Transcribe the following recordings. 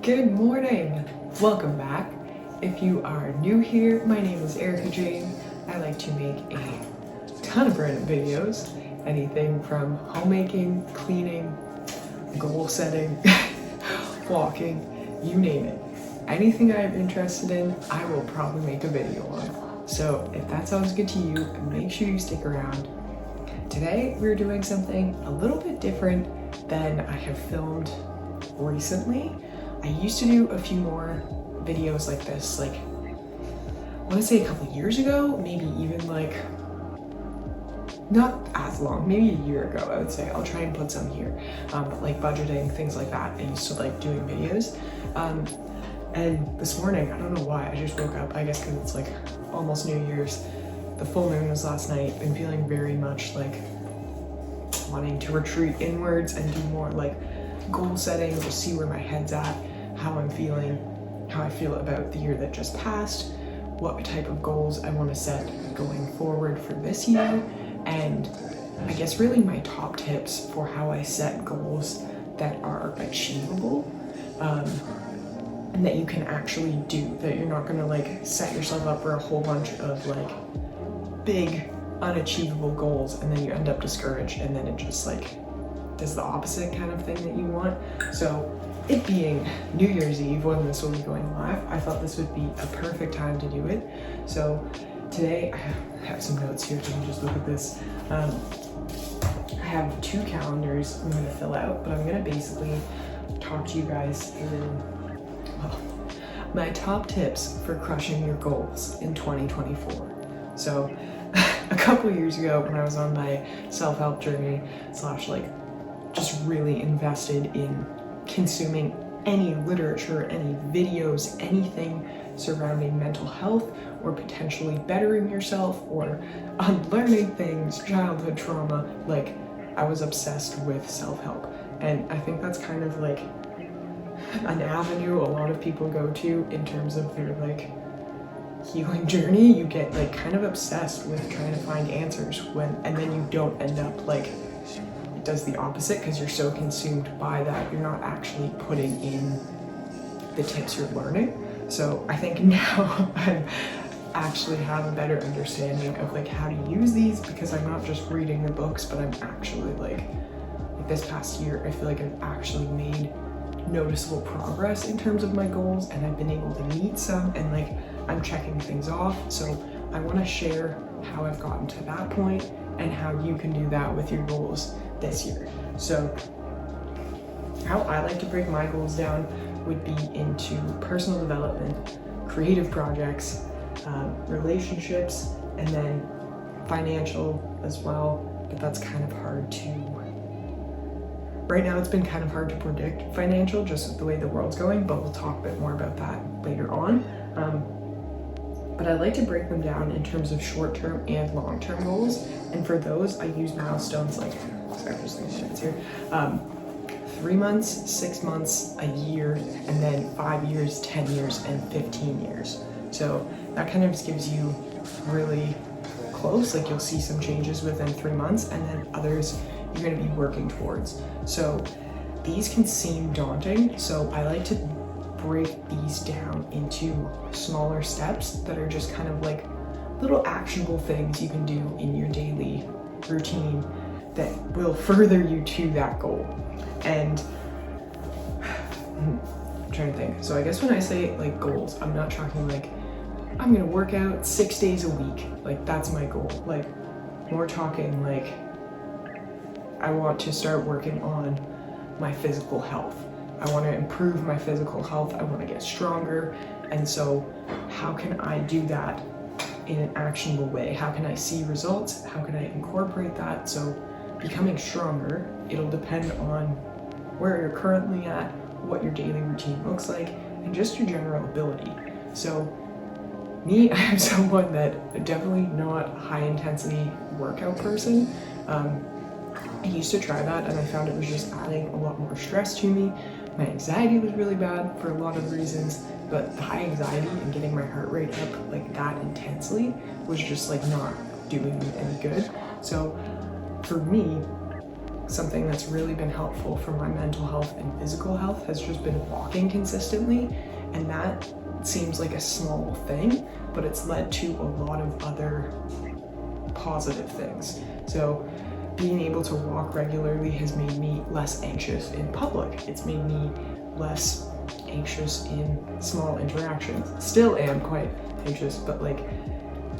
Good morning! Welcome back. If you are new here, my name is Erika Jane. I like to make a ton of random videos. Anything from homemaking, cleaning, goal setting, walking, you name it. Anything I'm interested in, I will probably make a video on. So if that sounds good to you, make sure you stick around. Today we're doing something a little bit different than I have filmed recently. I used to do a few more videos like this, like I want to say a couple years ago, maybe even like not as long, maybe a year ago I would say. I'll try and put some here, but like budgeting, things like that. I used to like doing videos. And this morning, I don't know why, I just woke up, I guess because it's like almost New Year's. The full moon was last night and feeling very much like wanting to retreat inwards and do more like goal setting, just see where my head's at, how I'm feeling, how I feel about the year that just passed, what type of goals I want to set going forward for this year, and I guess really my top tips for how I set goals that are achievable, and that you can actually do, that you're not going to like set yourself up for a whole bunch of like big unachievable goals and then you end up discouraged and then it just like does the opposite kind of thing that you want. So it being New Year's Eve when this will be going live, I thought this would be a perfect time to do it. So today I have some notes here, so you can just look at this. I have 2 calendars I'm going to fill out, but I'm going to basically talk to you guys through my top tips for crushing your goals in 2024. So a couple years ago when I was on my self-help journey / like just really invested in consuming any literature, any videos, anything surrounding mental health or potentially bettering yourself or unlearning things, childhood trauma, like I was obsessed with self-help. And I think that's kind of like an avenue a lot of people go to in terms of their like healing journey. You get like kind of obsessed with trying to find answers and then you don't end up like, it does the opposite because you're so consumed by that you're not actually putting in the tips you're learning. So I think now I actually have a better understanding of like how to use these, because I'm not just reading the books, but I'm actually like this past year I feel like I've actually made noticeable progress in terms of my goals, and I've been able to meet some, and like I'm checking things off. So I want to share how I've gotten to that point and how you can do that with your goals this year. So how I like to break my goals down would be into personal development, creative projects, relationships, and then financial as well. But that's kind of hard to, right now it's been kind of hard to predict financial, just the way the world's going, but we'll talk a bit more about that later on. But I like to break them down in terms of short-term and long-term goals. And for those, I use milestones like, sorry, I'm just thinking minutes here, 3 months, 6 months, a year, and then 5 years, 10 years, and 15 years. So that kind of just gives you really close, like you'll see some changes within 3 months, and then others you're going to be working towards. So these can seem daunting, so I like to break these down into smaller steps that are just kind of like little actionable things you can do in your daily routine that will further you to that goal. And I'm trying to think. So I guess when I say like goals, I'm not talking like I'm gonna work out 6 days a week. Like that's my goal. Like more talking like I want to start working on my physical health. I want to improve my physical health. I want to get stronger. And so how can I do that in an actionable way? How can I see results? How can I incorporate that? So becoming stronger, it'll depend on where you're currently at, what your daily routine looks like, and just your general ability. So me, I am someone that definitely not a high intensity workout person. I used to try that and I found it was just adding a lot more stress to me. My anxiety was really bad for a lot of reasons, but the high anxiety and getting my heart rate up like that intensely was just like not doing me any good. So for me, something that's really been helpful for my mental health and physical health has just been walking consistently. And that seems like a small thing, but it's led to a lot of other positive things. So being able to walk regularly has made me less anxious in public. It's made me less anxious in small interactions. Still am quite anxious, but like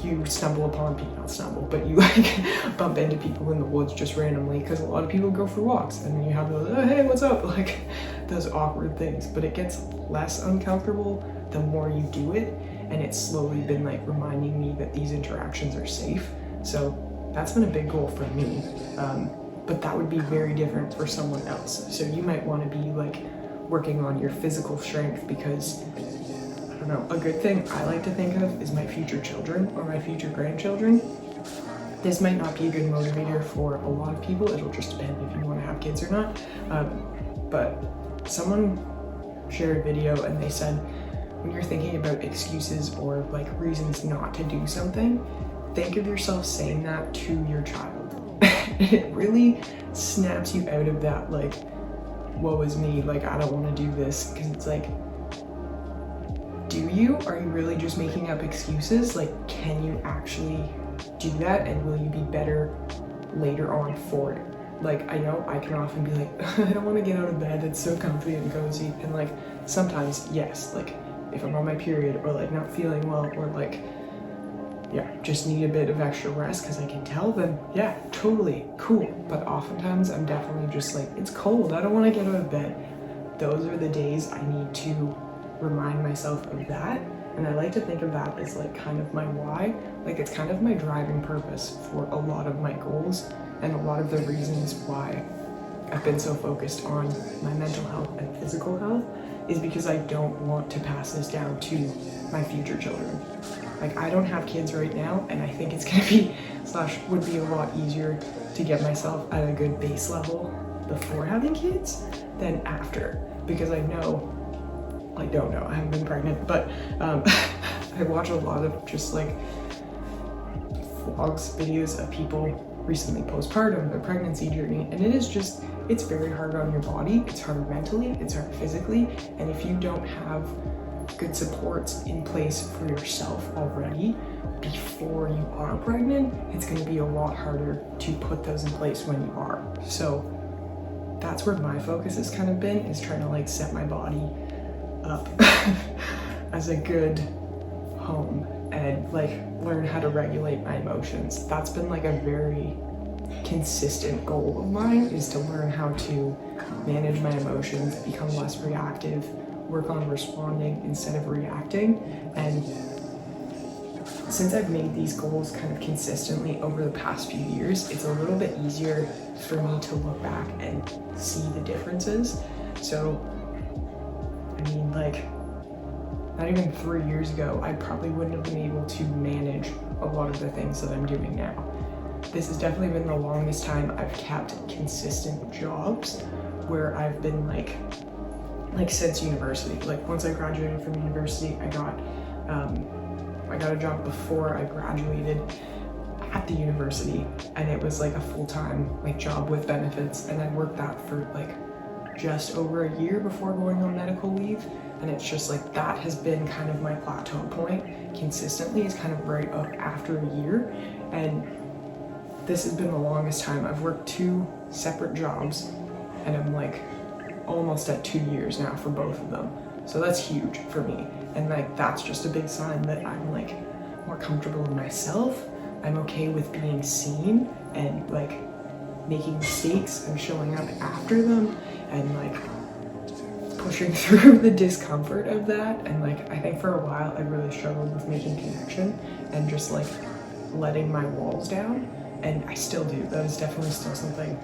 you stumble upon people, not stumble, but you like bump into people in the woods just randomly, because a lot of people go for walks and you have those, oh, hey, what's up? Like those awkward things, but it gets less uncomfortable the more you do it. And it's slowly been like reminding me that these interactions are safe. So that's been a big goal for me. But that would be very different for someone else. So you might want to be like working on your physical strength, because I don't know, a good thing I like to think of is my future children or my future grandchildren. This might not be a good motivator for a lot of people. It'll just depend if you want to have kids or not. But someone shared a video and they said, when you're thinking about excuses or like reasons not to do something, think of yourself saying that to your child. It really snaps you out of that like, woe is me, like I don't want to do this, because it's like, do you? Are you really just making up excuses? Like, can you actually do that, and will you be better later on for it? Like, I know I can often be like, I don't want to get out of bed, it's so comfy and cozy, and like sometimes yes, like if I'm on my period or like not feeling well or like yeah, just need a bit of extra rest because I can tell, then yeah, totally cool. But oftentimes I'm definitely just like, it's cold, I don't want to get out of bed. Those are the days I need to remind myself of that. And I like to think of that as like kind of my why. Like it's kind of my driving purpose for a lot of my goals and a lot of the reasons why I've been so focused on my mental health and physical health, is because I don't want to pass this down to my future children. Like I don't have kids right now, and I think it's gonna be, would be a lot easier to get myself at a good base level before having kids than after, because I don't know, I haven't been pregnant, but I watch a lot of just like vlogs, videos of people recently postpartum, their pregnancy journey, and it is just, it's very hard on your body, it's hard mentally, it's hard physically, and if you don't have good supports in place for yourself already before you are pregnant, it's going to be a lot harder to put those in place when you are. So that's where my focus has kind of been, is trying to like set my body up as a good home and like learn how to regulate my emotions. That's been like a very consistent goal of mine, is to learn how to manage my emotions, become less reactive, work on responding instead of reacting. And since I've made these goals kind of consistently over the past few years, it's a little bit easier for me to look back and see the differences. So, I mean, like, not even 3 years ago, I probably wouldn't have been able to manage a lot of the things that I'm doing now. This has definitely been the longest time I've kept consistent jobs where I've been like since university. Like once I graduated from university, I got a job before I graduated at the university, and it was like a full-time like job with benefits, and I worked that for like just over a year before going on medical leave. And it's just like, that has been kind of my plateau point consistently, is kind of right up after a year. And this has been the longest time. I've worked 2 separate jobs, and I'm like almost at 2 years now for both of them. So that's huge for me. And like, that's just a big sign that I'm like more comfortable in myself. I'm okay with being seen and like making mistakes and showing up after them, and like pushing through the discomfort of that. And like, I think for a while I really struggled with making connection and just like letting my walls down, and I still do. That is definitely still something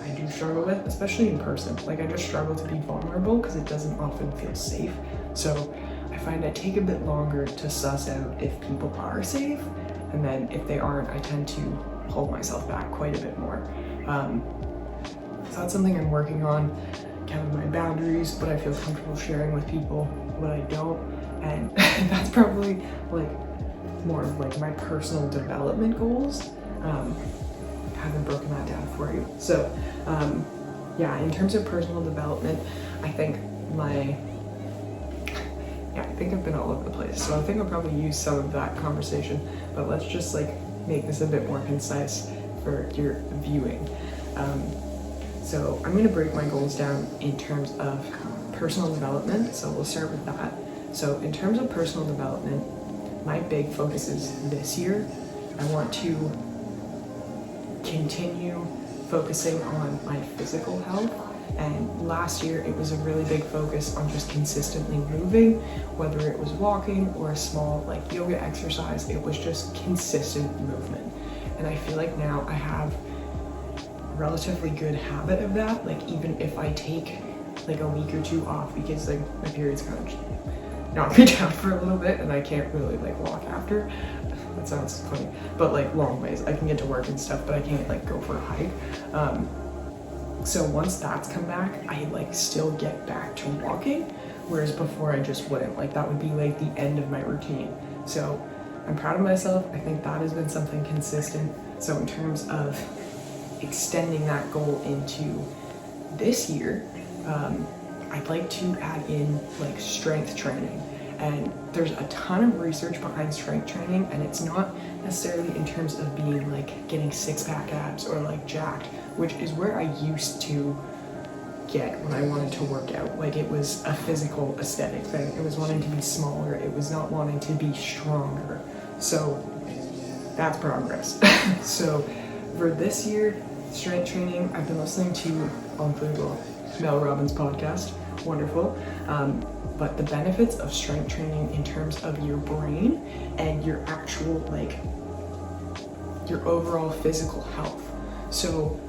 I do struggle with, especially in person. Like I just struggle to be vulnerable because it doesn't often feel safe. So I find I take a bit longer to suss out if people are safe, and then if they aren't, I tend to hold myself back quite a bit more. So that's something I'm working on, kind of my boundaries, what I feel comfortable sharing with people, what I don't. And that's probably like more of like my personal development goals. haven't broken that down for you. So yeah, in terms of personal development, I think I've been all over the place. So I think I'll probably use some of that conversation, but let's just like make this a bit more concise for your viewing. So I'm going to break my goals down in terms of personal development. So we'll start with that. So in terms of personal development, my big focus is this year, I want to continue focusing on my physical health. And last year it was a really big focus on just consistently moving, whether it was walking or a small like yoga exercise. It was just consistent movement. And I feel like now I have a relatively good habit of that. Like even if I take like a week or two off because like my period's kind of knocked me down for a little bit and I can't really like walk after. That sounds funny, but like long ways. I can get to work and stuff, but I can't like go for a hike. So once that's come back, I like still get back to walking, whereas before I just wouldn't. Like that would be like the end of my routine. So I'm proud of myself. I think that has been something consistent. So in terms of extending that goal into this year, I'd like to add in like strength training. And there's a ton of research behind strength training, and it's not necessarily in terms of being like getting six-pack abs or like jacked, which is where I used to get when I wanted to work out. Like it was a physical aesthetic thing. It was wanting to be smaller. It was not wanting to be stronger. So that's progress. So for this year, strength training, I've been listening to, I'll include Mel Robbins' podcast, wonderful. But the benefits of strength training in terms of your brain and your actual like your overall physical health. So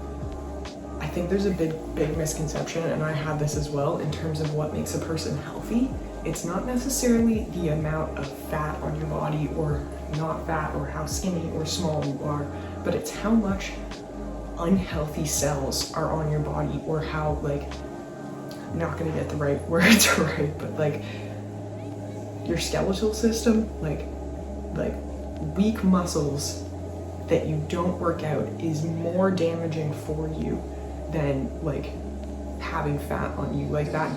I think there's a big misconception, and I had this as well, in terms of what makes a person healthy. It's not necessarily the amount of fat on your body or not fat, or how skinny or small you are, but it's how much unhealthy cells are on your body, or how like, I'm not gonna get the right words right, but like your skeletal system, like weak muscles that you don't work out is more damaging for you than like having fat on you. Like that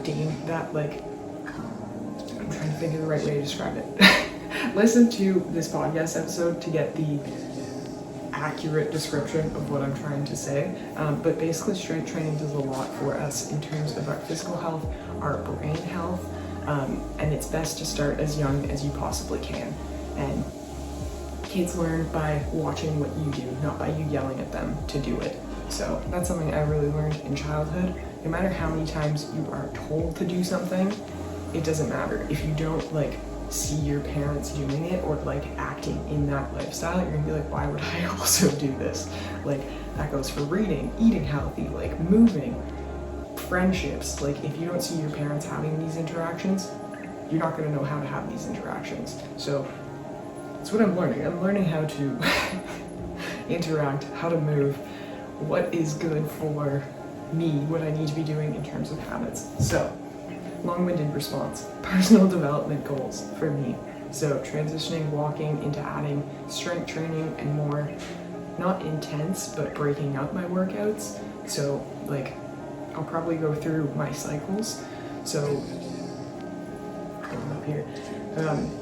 like, I'm trying to think of the right way to describe it. Listen to this podcast episode to get the accurate description of what I'm trying to say. But basically strength training does a lot for us in terms of our physical health, our brain health, and it's best to start as young as you possibly can. And kids learn by watching what you do, not by you yelling at them to do it. So that's something I really learned in childhood. No matter how many times you are told to do something, it doesn't matter. If you don't like see your parents doing it or like acting in that lifestyle, you're gonna be like, why would I also do this? Like that goes for reading, eating healthy, like moving, friendships. Like if you don't see your parents having these interactions, you're not gonna know how to have these interactions. So that's what I'm learning. I'm learning how to interact, how to move, what is good for me, what I need to be doing in terms of habits. So long-winded response, personal development goals for me. So transitioning walking into adding strength training and more, not intense, but breaking up my workouts. So like, I'll probably go through my cycles. So going up here,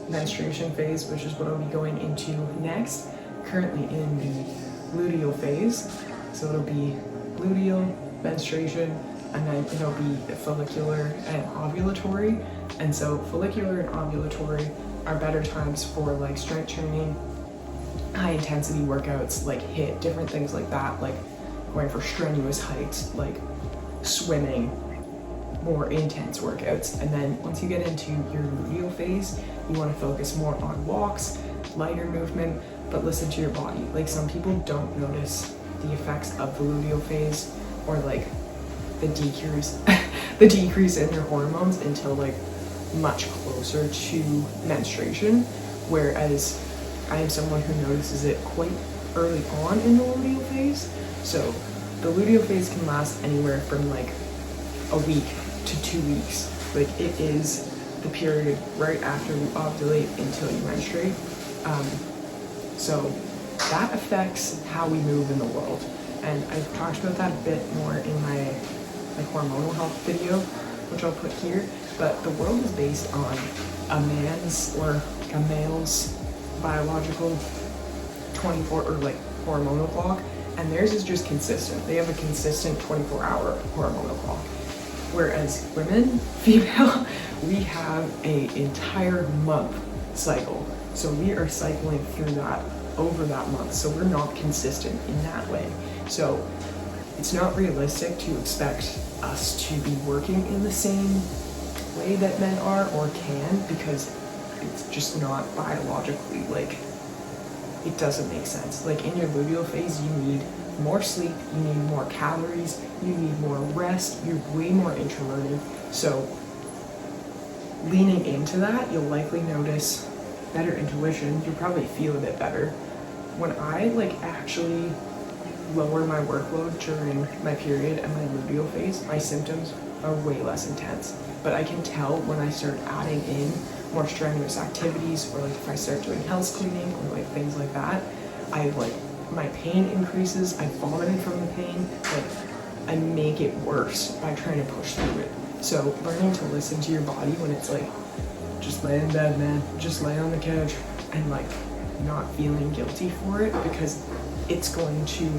menstruation phase, which is what I'll be going into next. Currently in the luteal phase. So it'll be luteal, menstruation, and then it'll be follicular and ovulatory. And so follicular and ovulatory are better times for like strength training, high intensity workouts, like HIIT, different things like that, like going for strenuous hikes, like swimming, more intense workouts. And then once you get into your luteal phase, you want to focus more on walks, lighter movement, but listen to your body. Like some people don't notice the effects of the luteal phase or like the decrease in their hormones until like much closer to menstruation, whereas I am someone who notices it quite early on in the luteal phase. So the luteal phase can last anywhere from like a week to 2 weeks. Like it is the period right after you ovulate until you menstruate. So that affects how we move in the world. And I've talked about that a bit more in my like hormonal health video, which I'll put here. But the world is based on a man's or a male's biological 24 or like hormonal clock, and theirs is just consistent. They have a consistent 24-hour hormonal clock. Whereas women, female, we have a entire month cycle. So we are cycling through that over that month. So we're not consistent in that way. So it's not realistic to expect us to be working in the same way that men are or can, because it's just not biologically, like, it doesn't make sense. Like in your luteal phase, you need more sleep, you need more calories, you need more rest, you're way more introverted. So leaning into that, you'll likely notice better intuition. You'll probably feel a bit better. When I like actually lower my workload during my period and my luteal phase, my symptoms are way less intense. But I can tell when I start adding in more strenuous activities, or like if I start doing house cleaning or like things like that, my pain increases, I vomited from the pain, like I make it worse by trying to push through it. So learning to listen to your body when it's like, just lay in bed, man, just lay on the couch, and like not feeling guilty for it, because it's going to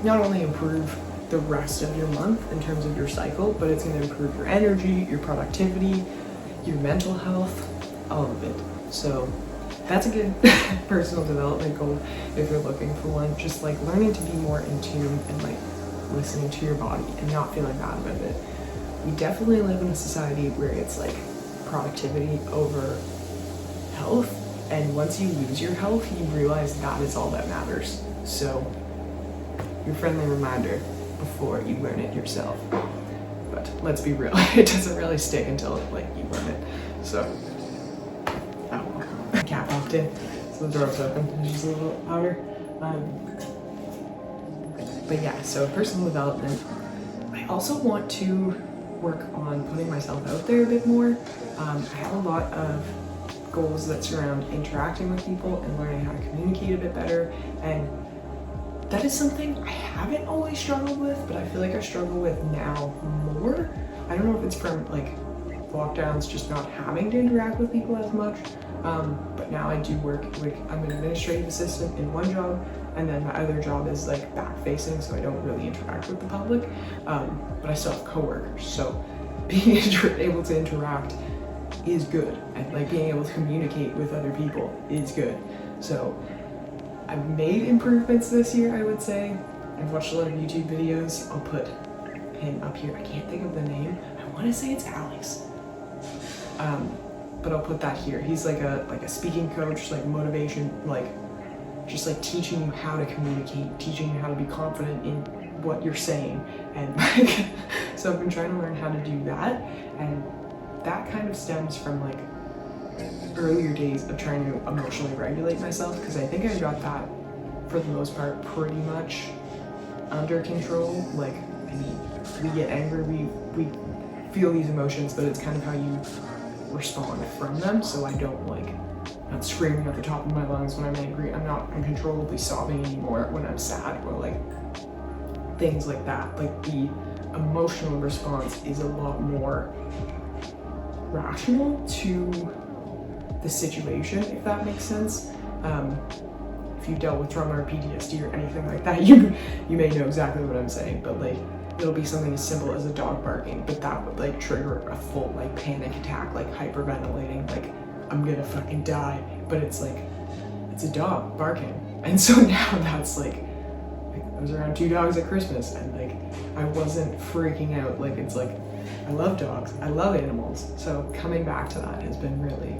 not only improve the rest of your month in terms of your cycle, but it's going to improve your energy, your productivity, your mental health, all of it. So that's a good personal development goal if you're looking for one. Just like learning to be more in tune and like listening to your body and not feeling bad about it. We definitely live in a society where it's like productivity over health, and once you lose your health, you realize that is all that matters. So your friendly reminder before you learn it yourself. But let's be real, it doesn't really stick until like you learn it. So, the cat popped in, so the door's open. It's just a little louder. But yeah, so personal development. I also want to work on putting myself out there a bit more. I have a lot of goals that surround interacting with people and learning how to communicate a bit better, and that is something I haven't always struggled with, but I feel like I struggle with now more. I don't know if it's from like lockdowns, just not having to interact with people as much, but now I do work, like I'm an administrative assistant in one job, and then my other job is like back facing, so I don't really interact with the public, but I still have coworkers, so being able to interact is good, and like being able to communicate with other people is good. So I've made improvements this year, I would say. I've watched a lot of YouTube videos. I'll put him up here. I can't think of the name. I want to say it's Alex. But I'll put that here. He's like a speaking coach, like motivation, like just like teaching you how to communicate, teaching you how to be confident in what you're saying. And like, so I've been trying to learn how to do that. And that kind of stems from like earlier days of trying to emotionally regulate myself, because I think I got that for the most part pretty much under control. Like, I mean, we get angry, we feel these emotions, but it's kind of how you respond from them. So I don't like, I'm not screaming at the top of my lungs when I'm angry. I'm not uncontrollably sobbing anymore when I'm sad, or like things like that. Like the emotional response is a lot more rational to the situation, if that makes sense. If you dealt with trauma or PTSD or anything like that, you may know exactly what I'm saying. But like, it'll be something as simple as a dog barking, but that would like trigger a full like panic attack, like hyperventilating, like I'm gonna fucking die. But it's like, it's a dog barking, and so now that's like I was around 2 dogs at Christmas, and like I wasn't freaking out. Like, it's like, I love dogs, I love animals. So coming back to that has been really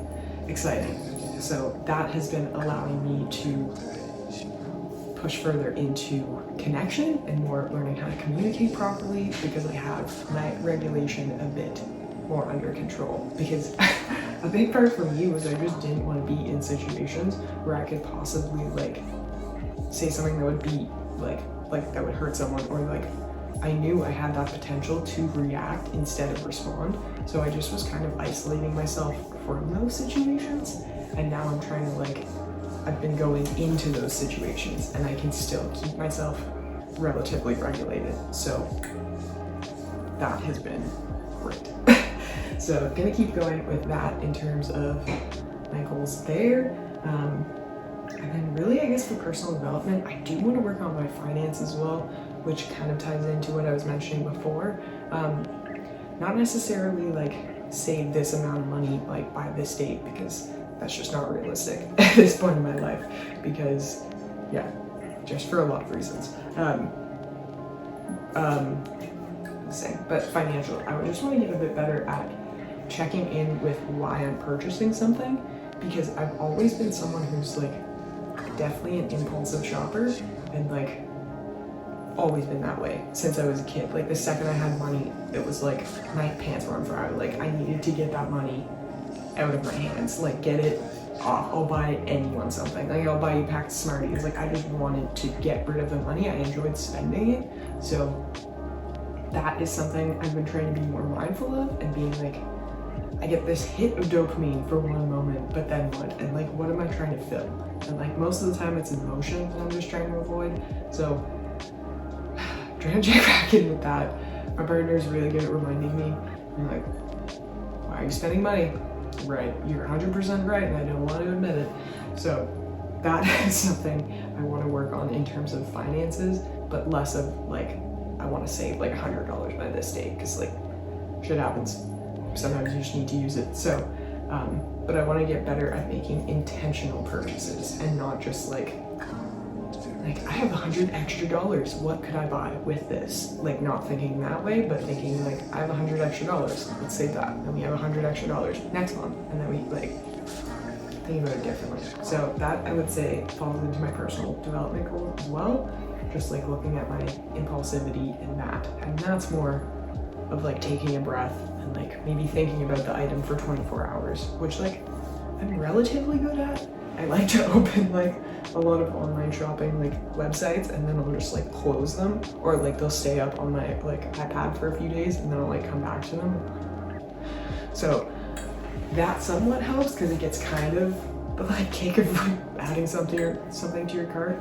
exciting. So that has been allowing me to push further into connection and more learning how to communicate properly, because I have my regulation a bit more under control. Because a big part for me was I just didn't want to be in situations where I could possibly like say something that would be like that would hurt someone, or like I knew I had that potential to react instead of respond. So I just was kind of isolating myself from those situations, and now I'm trying to like, I've been going into those situations and I can still keep myself relatively regulated. So that has been great. So I'm gonna keep going with that in terms of my goals there. And then really, I guess for personal development, I do want to work on my finance as well, which kind of ties into what I was mentioning before. Not necessarily like save this amount of money like by this date, because that's just not realistic at this point in my life, because yeah, just for a lot of reasons. But financial, I would just want to get a bit better at checking in with why I'm purchasing something, because I've always been someone who's like definitely an impulsive shopper, and like always been that way since I was a kid. Like the second I had money, it was like my pants were on fire. Like I needed to get that money out of my hands, like get it off. I'll buy anyone something. Like I'll buy you packed of Smarties. Like I just wanted to get rid of the money. I enjoyed spending it. So that is something I've been trying to be more mindful of, and being like, I get this hit of dopamine for one moment, but then what? And like, what am I trying to fill? And like most of the time it's emotion that I'm just trying to avoid. So trying to check back in with that. My partner's really good at reminding me. I'm like, why are you spending money? Right, you're 100% right, and I don't want to admit it. So that is something I want to work on in terms of finances, but less of like, I want to save like $100 by this date, because like shit happens. Sometimes you just need to use it. So, but I want to get better at making intentional purchases, and not just like I have $100 extra. What could I buy with this? Like not thinking that way, but thinking like, I have $100 extra. Let's save that. And we have $100 extra next month. And then we like think about it differently. So that, I would say, falls into my personal development goal as well. Just like looking at my impulsivity in that. And that's more of like taking a breath and like maybe thinking about the item for 24 hours, which like I'm relatively good at. I like to open like a lot of online shopping like websites, and then I'll just like close them, or like they'll stay up on my like iPad for a few days, and then I'll like come back to them. So that somewhat helps, because it gets kind of the like cake of adding something to your cart.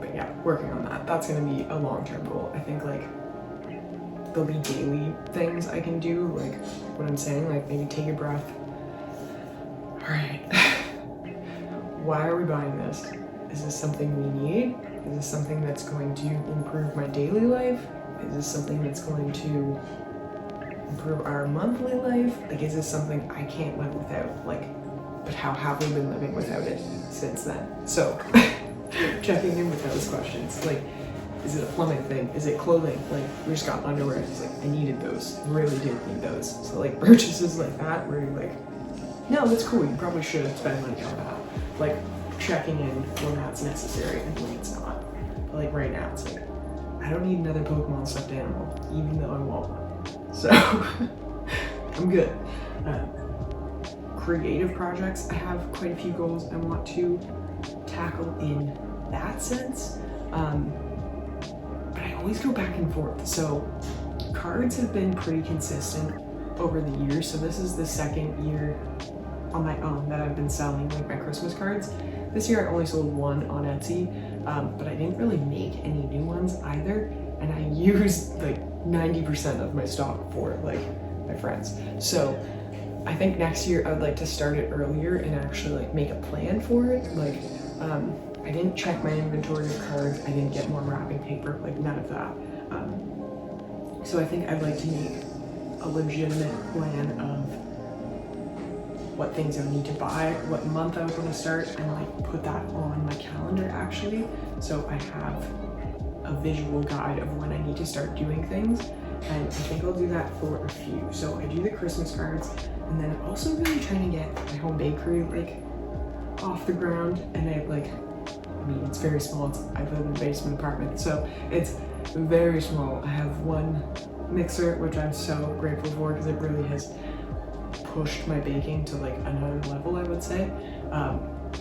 But yeah, working on that. That's gonna be a long-term goal. I think like there'll be daily things I can do, like what I'm saying, like maybe take a breath. All right, why are we buying this? Is this something we need? Is this something that's going to improve my daily life? Is this something that's going to improve our monthly life? Like, is this something I can't live without? Like, but how have we been living without it since then? So, checking in with those questions. Like, is it a plumbing thing? Is it clothing? Like, we just got underwear. It's like, I needed those. Really did need those. So, like, purchases like that, where you're like, no, that's cool, you probably should spend money on that. Like, checking in when that's necessary and when it's not. But like right now, it's like, I don't need another Pokemon stuffed animal, even though I want one. So, I'm good. Creative projects, I have quite a few goals I want to tackle in that sense. But I always go back and forth. So, cards have been pretty consistent over the years. So this is the second year on my own that I've been selling like my Christmas cards. This year I only sold one on Etsy, but I didn't really make any new ones either, and I used like 90% of my stock for like my friends. So I think next year I would like to start it earlier and actually like make a plan for it. Like I didn't check my inventory of cards, I didn't get more wrapping paper, like none of that. So I think I'd like to make a legitimate plan of what things I need to buy, what month I was going to start, and like put that on my calendar actually, so I have a visual guide of when I need to start doing things. And I think I'll do that for a few. So I do the Christmas cards, and then I'm also really trying to get my home bakery like off the ground. And I like, I mean, it's very small. I live in a basement apartment, so it's very small. I have one mixer, which I'm so grateful for, because it really has pushed my baking to like another level, I would say.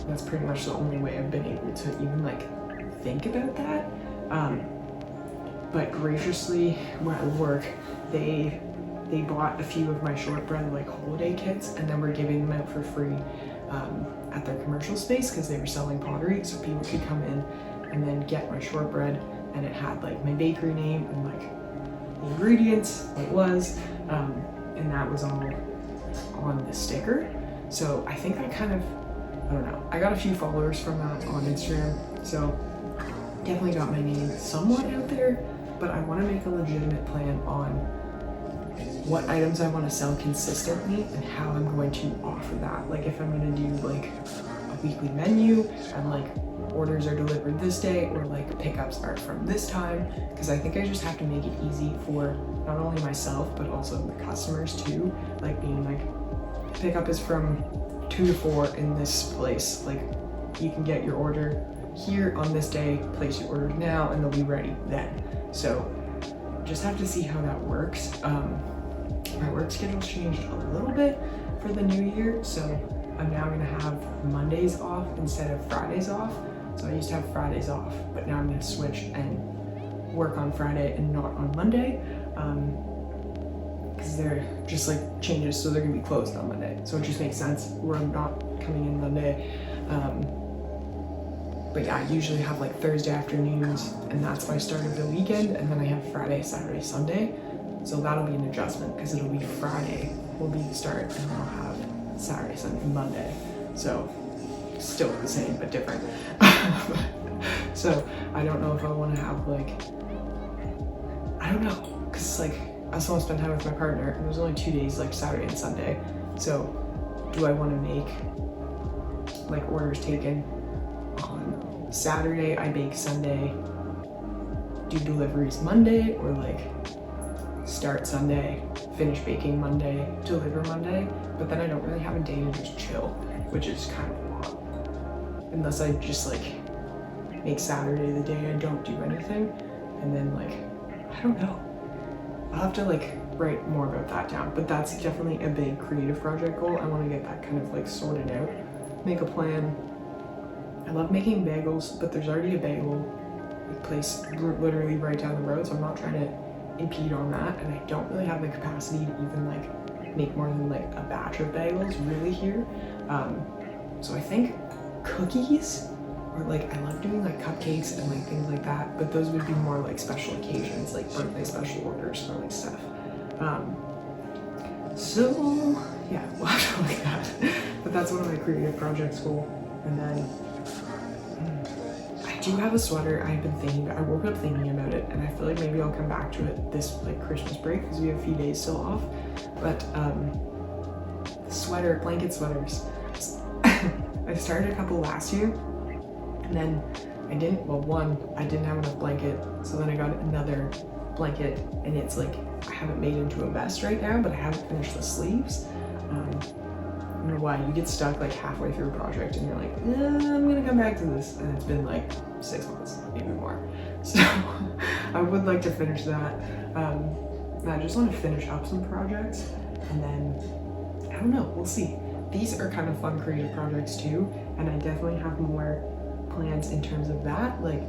That's pretty much the only way I've been able to even like think about that. But graciously, where I work, they bought a few of my shortbread like holiday kits, and then we're giving them out for free at their commercial space, because they were selling pottery, so people could come in and then get my shortbread, and it had like my bakery name and like the ingredients, what it was, and that was all on the sticker. So I think I kind of, I don't know, I got a few followers from that on Instagram, so definitely got my name somewhat out there, but I want to make a legitimate plan on what items I want to sell consistently and how I'm going to offer that. Like if I'm going to do like a weekly menu and like orders are delivered this day, or like pickups are from this time, because I think I just have to make it easy for not only myself but also the customers too, like being like pickup is from 2 to 4 in this place, like you can get your order here on this day, place your order now, and they'll be ready then. So just have to see how that works. My work schedule's changed a little bit for the new year, so I'm now gonna have Mondays off instead of Fridays off. So I used to have Fridays off, but now I'm gonna switch and work on Friday and not on Monday, because they're just like changes, so they're gonna be closed on Monday. So it just makes sense where I'm not coming in Monday. But yeah, I usually have like Thursday afternoons, and that's my start of the weekend, and then I have Friday, Saturday, Sunday. So that'll be an adjustment because it'll be Friday will be the start, and then I'll have Saturday, Sunday, Monday. So still the same but different. So I don't know if I want to have like, I don't know, because like I just want to spend time with my partner, and there's only 2 days, like Saturday and Sunday. So do I want to make like orders taken on Saturday, I bake Sunday, do deliveries Monday, or like start Sunday, finish baking Monday, deliver Monday? But then I don't really have a day to just chill, which is kind of a lot. Unless I just like make Saturday the day I don't do anything, and then like, I don't know. I'll have to like write more about that down, but that's definitely a big creative project goal. I want to get that kind of like sorted out, make a plan. I love making bagels, but there's already a bagel place literally right down the road, so I'm not trying to impede on that, and I don't really have the capacity to even like make more than like a batch of bagels really here. So I think cookies, or like I love doing like cupcakes and like things like that, but those would be more like special occasions, like birthday special orders or like stuff. So yeah, we'll have to look at that. But that's one of my creative projects goal. And then I do have a sweater I've been thinking about. I woke up thinking about it, and I feel like maybe I'll come back to it this like Christmas break because we have a few days still off. But sweater, blanket sweaters. I started a couple last year, and then I didn't have enough blanket, so then I got another blanket, and it's like I haven't made into a vest right now, but I haven't finished the sleeves. I don't know why, you get stuck like halfway through a project and you're like, I'm gonna come back to this, and it's been like 6 months, maybe more. So I would like to finish that. And I just want to finish up some projects, and then I don't know, we'll see. These are kind of fun creative projects too, and I definitely have more plans in terms of that. Like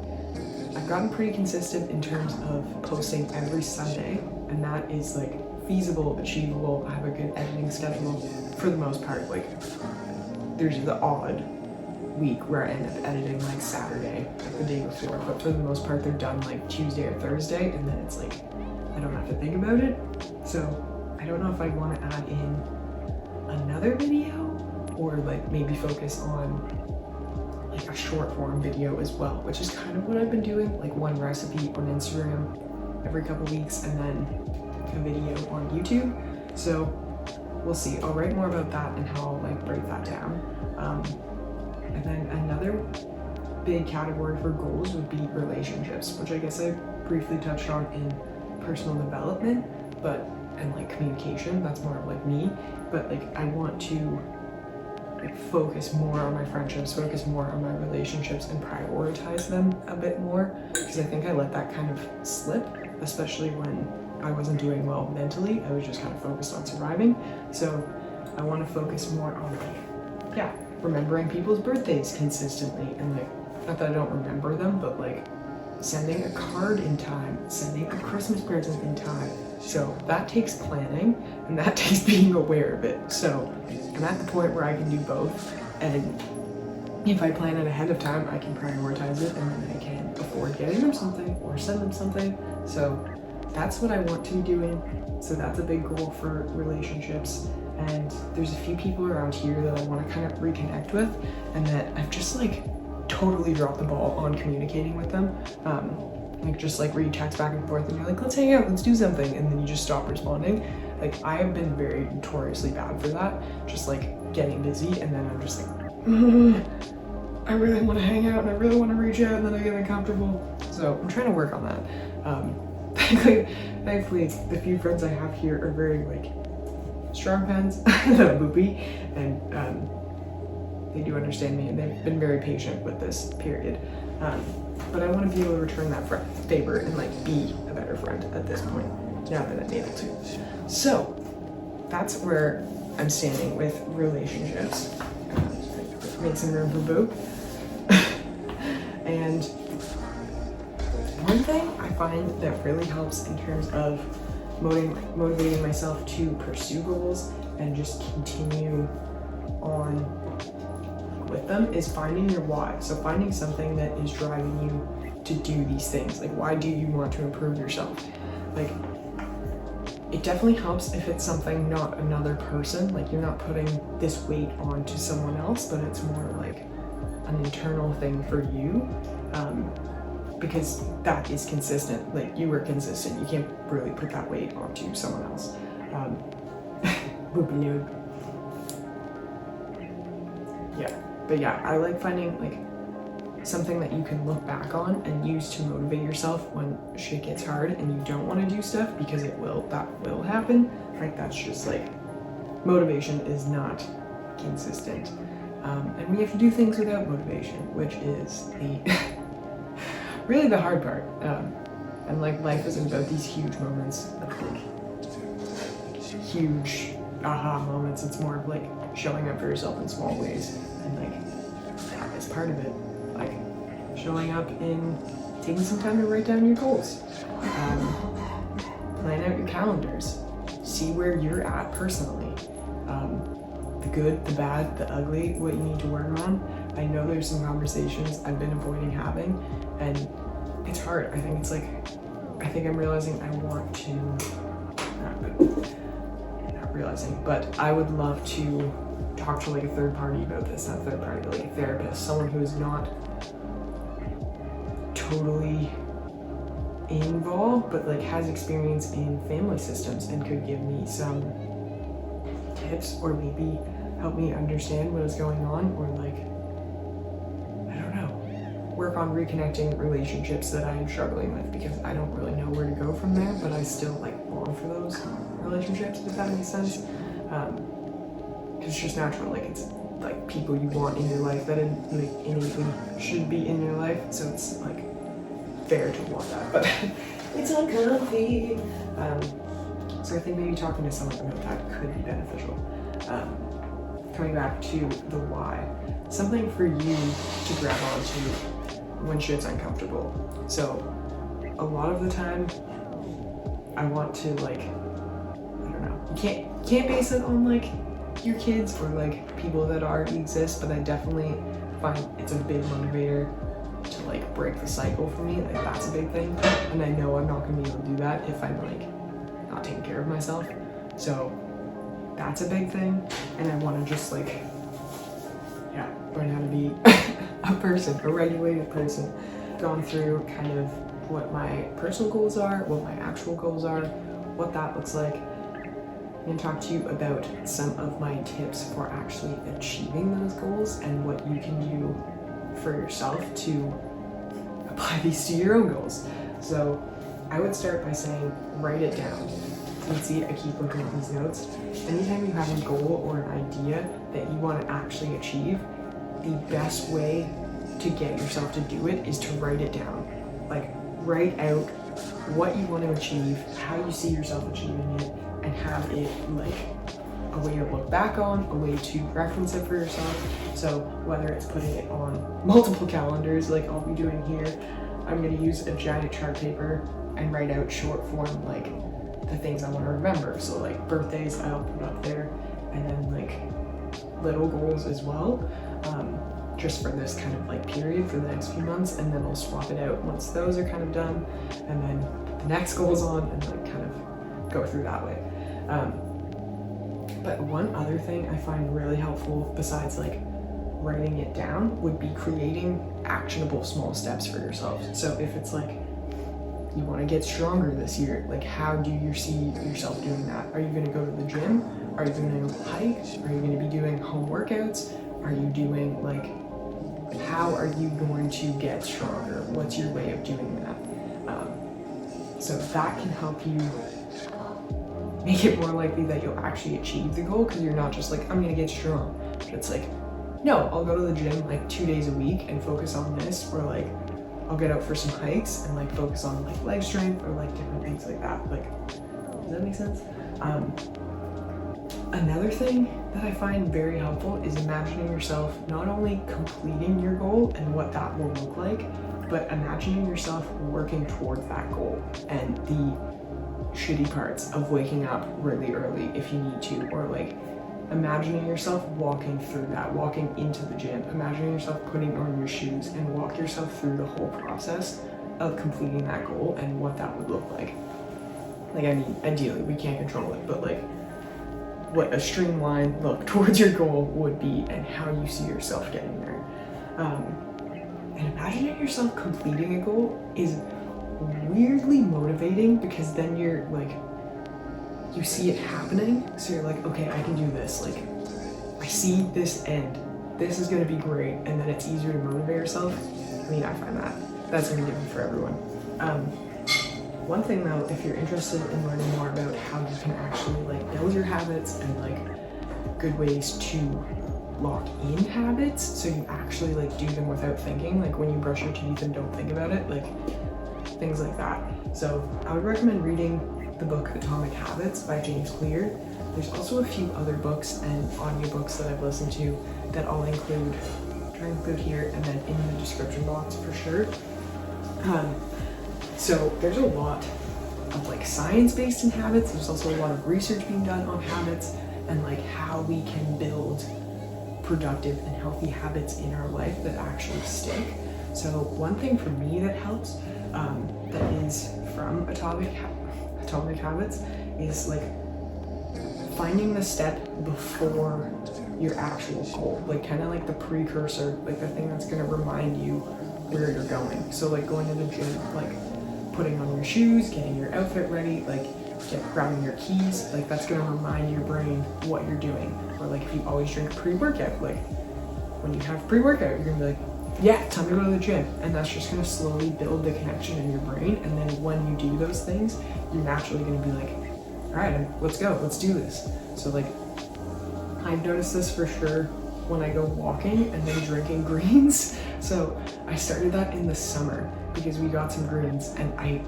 I've gotten pretty consistent in terms of posting every Sunday, and that is like feasible, achievable. I have a good editing schedule for the most part. Like there's the odd week where I end up editing like Saturday, like the day before, but for the most part they're done like Tuesday or Thursday, and then it's like I don't have to think about it. So I don't know if I want to add in another video, or like maybe focus on like a short form video as well, which is kind of what I've been doing, like one recipe on Instagram every couple weeks and then a video on YouTube. So we'll see. I'll write more about that and how I'll like break that down. And then another big category for goals would be relationships, which I guess I briefly touched on in personal development, and like communication, that's more of like me, but like I want to like focus more on my friendships, focus more on my relationships, and prioritize them a bit more, because I think I let that kind of slip, especially when I wasn't doing well mentally. I was just kind of focused on surviving. So I want to focus more on like, yeah, remembering people's birthdays consistently, and like, not that I don't remember them, but like sending a card in time, sending a Christmas present in time. So that takes planning, and that takes being aware of it. So I'm at the point where I can do both, and if I plan it ahead of time, I can prioritize it and then I can afford getting them something or send them something. So that's what I want to be doing. So that's a big goal for relationships. And there's a few people around here that I want to kind of reconnect with, and that I've just like totally dropped the ball on communicating with them. Like just like where you text back and forth and you're like, let's hang out, let's do something, and then you just stop responding. Like I have been very notoriously bad for that, just like getting busy and then I'm just like, I really want to hang out and I really want to reach out, and then I get uncomfortable. So I'm trying to work on that. Thankfully, the few friends I have here are very like strong pens, boopy, and they do understand me and they've been very patient with this period. But I want to be able to return that favor and like be a better friend at this point, now that I'm able to. So that's where I'm standing with relationships. Make some room for Boo. And one thing I find that really helps in terms of motivating myself to pursue goals and just continue on with them is finding your why. So finding something that is driving you to do these things. Like, why do you want to improve yourself? Like, it definitely helps if it's something not another person. Like, you're not putting this weight onto someone else, but it's more like an internal thing for you, because that is consistent. Like, you are consistent. You can't really put that weight onto someone else. Boopy noob. Yeah, but yeah, I like finding like something that you can look back on and use to motivate yourself when shit gets hard and you don't want to do stuff, because that will happen. Like, that's just like, motivation is not consistent. And we have to do things without motivation, which is the really the hard part. And like, life isn't about these huge moments of like huge aha moments. It's more of like showing up for yourself in small ways, and like that is part of it. Like showing up in taking some time to write down your goals, plan out your calendars, see where you're at personally, the good, the bad, the ugly, what you need to work on. I know there's some conversations I've been avoiding having, and it's hard. I think I'm realizing I want to, not realizing, but I would love to talk to like a third party about this. Not a third party, but like a therapist, someone who is not totally involved, but like has experience in family systems and could give me some tips, or maybe help me understand what is going on, or like, I don't know, work on reconnecting relationships that I am struggling with, because I don't really know where to go from there, but I still like long for those relationships, if that makes sense. It's just natural, like it's like people you want in your life that like innately should be in your life, so it's like fair to want that, but it's uncomfy. So I think maybe talking to someone about that could be beneficial. Coming back to the why, something for you to grab onto when shit's uncomfortable. So a lot of the time I want to like, I don't know, you can't base it on like your kids or like people that already exist, but I definitely find it's a big motivator to like break the cycle for me. Like, that's a big thing, and I know I'm not gonna be able to do that if I'm like not taking care of myself. So that's a big thing, and I want to just like, yeah, learn how to be a person, a regulated person, gone through kind of what my personal goals are, what my actual goals are, what that looks like. I'm going to talk to you about some of my tips for actually achieving those goals and what you can do for yourself to apply these to your own goals. So I would start by saying, write it down. You can see I keep looking at these notes. Anytime you have a goal or an idea that you want to actually achieve, the best way to get yourself to do it is to write it down. Like, write out what you want to achieve, how you see yourself achieving it, and have it like a way to look back on, a way to reference it for yourself. So whether it's putting it on multiple calendars like I'll be doing here, I'm going to use a giant chart paper and write out short form like the things I want to remember. So like birthdays I'll put up there, and then like little goals as well. just for this kind of like period for the next few months, and then I'll swap it out once those are kind of done, and then the next goal is on, and like kind of go through that way. But one other thing I find really helpful besides like writing it down would be creating actionable small steps for yourself. So if it's like you want to get stronger this year, like how do you see yourself doing that? Are you going to go to the gym? Are you going to hike? Are you going to be doing home workouts? Are you doing like, how are you going to get stronger? What's your way of doing that? So that can help you make it more likely that you'll actually achieve the goal, because you're not just like, I'm going to get strong. But it's like, no, I'll go to the gym like 2 days a week and focus on this, or like I'll get out for some hikes and like focus on like leg strength or like different things like that. Like, does that make sense? Another thing that I find very helpful is imagining yourself not only completing your goal and what that will look like, but imagining yourself working towards that goal and the shitty parts of waking up really early if you need to, or like imagining yourself walking through that, walking into the gym, imagining yourself putting on your shoes and walk yourself through the whole process of completing that goal and what that would look like. Like, I mean, ideally we can't control it, but like what a streamlined look towards your goal would be and how you see yourself getting there. And imagining yourself completing a goal is weirdly motivating, because then you're like, you see it happening, so you're like, okay, I can do this. Like, I see this end. This is gonna be great, and then it's easier to motivate yourself. I mean, I find that's gonna be different for everyone. One thing though, if you're interested in learning more about how you can actually like build your habits and like good ways to lock in habits so you actually like do them without thinking, like when you brush your teeth and don't think about it, like things like that. So I would recommend reading the book Atomic Habits by James Clear. There's also a few other books and audiobooks that I've listened to that I'll try and include here and then in the description box for sure. So there's a lot of like science-based in habits. There's also a lot of research being done on habits and like how we can build productive and healthy habits in our life that actually stick. So one thing for me that helps, that is from Atomic Habits, is like finding the step before your actual goal, like kind of like the precursor, like the thing that's going to remind you where you're going. So like going to the gym, like putting on your shoes, getting your outfit ready, like grabbing your keys, like that's going to remind your brain what you're doing. Or like if you always drink pre-workout, like when you have pre-workout, you're going to be like, yeah, time to go to the gym. And that's just going to slowly build the connection in your brain. And then when you do those things, you're naturally going to be like, all right, let's go, let's do this. So like, I've noticed this for sure when I go walking and then drinking greens. So I started that in the summer because we got some greens and I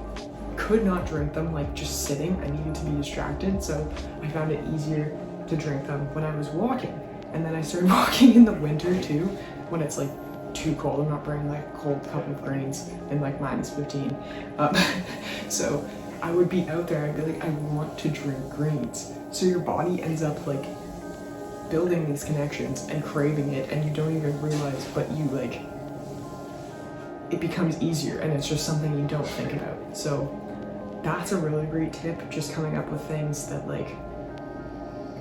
could not drink them like just sitting. I needed to be distracted. So I found it easier to drink them when I was walking. And then I started walking in the winter too, when it's like too cold. I'm not bringing like a cold cup of greens in like -15. So I would be out there, I'd be like, I want to drink greens. So your body ends up like building these connections and craving it, and you don't even realize, but you like, it becomes easier and it's just something you don't think about. So that's a really great tip, just coming up with things that like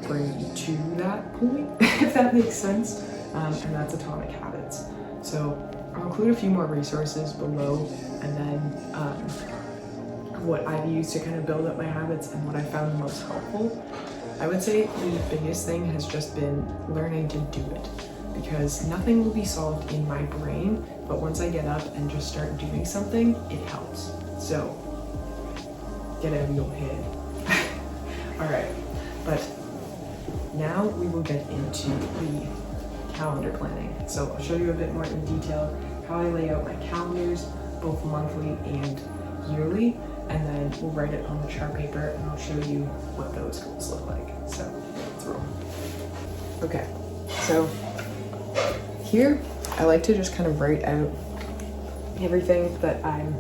bring you to that point, if that makes sense. And that's Atomic Habits. So I'll include a few more resources below, and then what I've used to kind of build up my habits and what I found the most helpful. I would say the biggest thing has just been learning to do it, because nothing will be solved in my brain, but once I get up and just start doing something, it helps. So get out of your head. All right, but now we will get into the calendar planning. So I'll show you a bit more in detail how I lay out my calendars, both monthly and yearly, and then we'll write it on the chart paper and I'll show you what those goals look like. So let's roll. Okay, so here I like to just kind of write out everything that I'm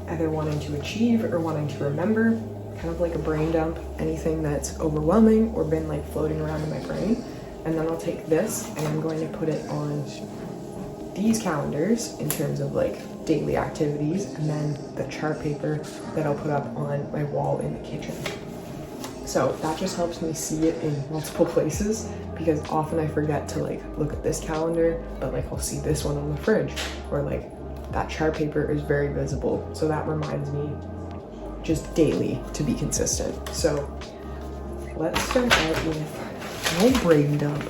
either wanting to achieve or wanting to remember, kind of like a brain dump, anything that's overwhelming or been like floating around in my brain. And then I'll take this and I'm going to put it on these calendars in terms of like daily activities, and then the chart paper that I'll put up on my wall in the kitchen. So that just helps me see it in multiple places, because often I forget to like look at this calendar, but like I'll see this one on the fridge, or like that chart paper is very visible. So that reminds me just daily to be consistent. So let's start out with my brain dump.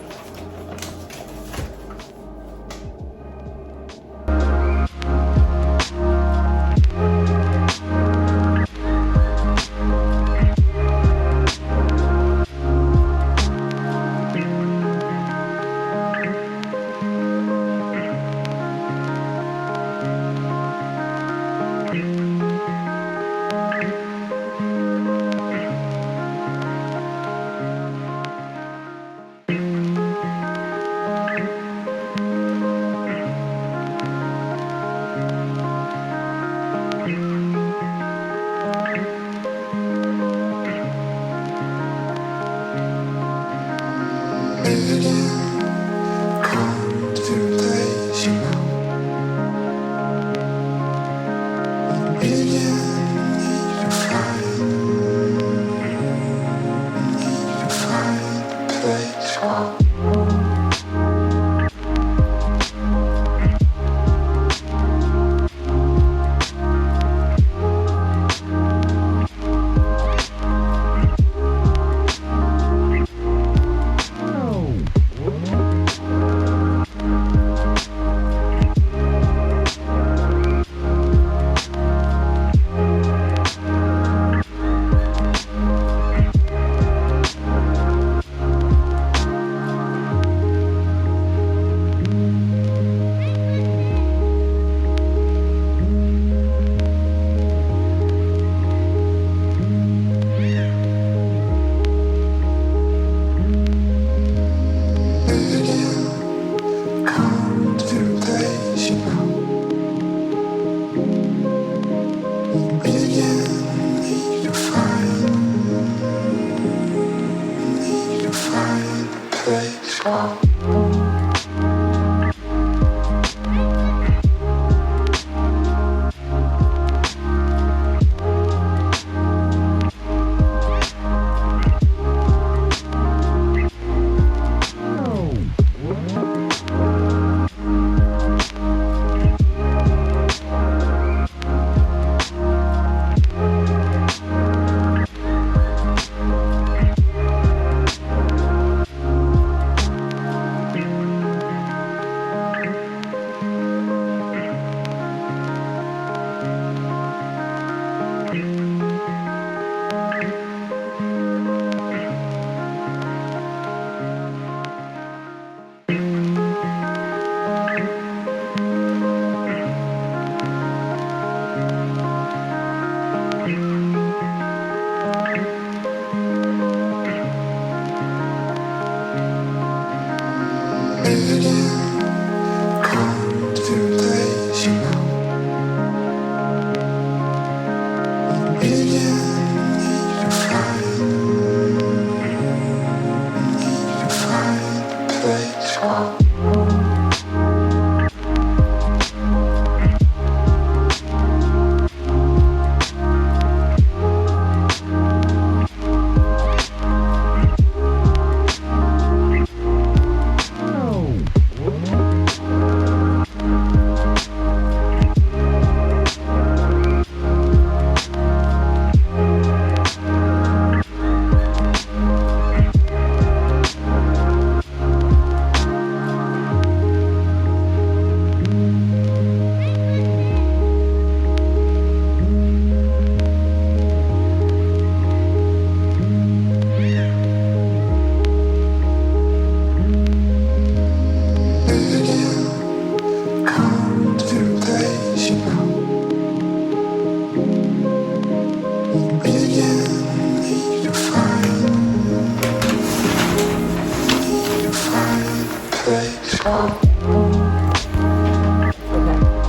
Okay,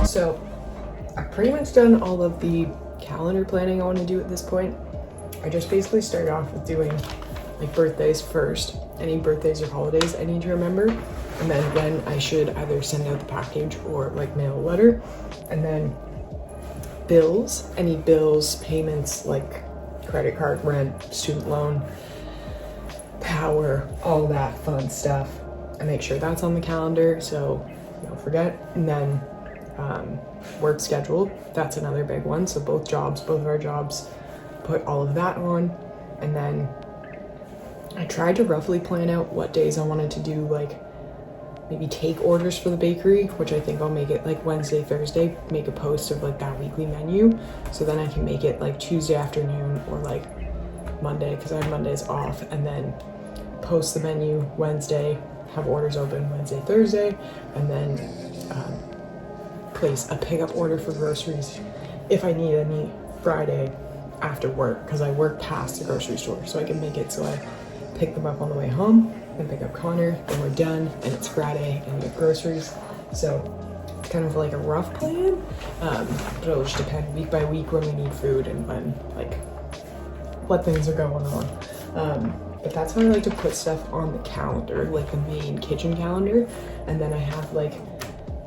so I've pretty much done all of the calendar planning I want to do at this point. I just basically started off with doing like birthdays first, any birthdays or holidays I need to remember, and then when I should either send out the package or like mail a letter, and then bills, any bills, payments like credit card, rent, student loan, power, all that fun stuff. I make sure that's on the calendar so you don't forget. And then work schedule, that's another big one. So both of our jobs, put all of that on. And then I tried to roughly plan out what days I wanted to do, like maybe take orders for the bakery, which I think I'll make it like Wednesday, Thursday, make a post of like that weekly menu. So then I can make it like Tuesday afternoon or like Monday, because I have Mondays off, and then post the menu Wednesday, have orders open Wednesday, Thursday, and then place a pickup order for groceries if I need any Friday after work, because I work past the grocery store, so I can make it so I pick them up on the way home and pick up Connor, then we're done and it's Friday and we have groceries. So it's kind of like a rough plan, but it'll just depend week by week when we need food and when, like, what things are going on. But that's how I like to put stuff on the calendar, like the main kitchen calendar. And then I have like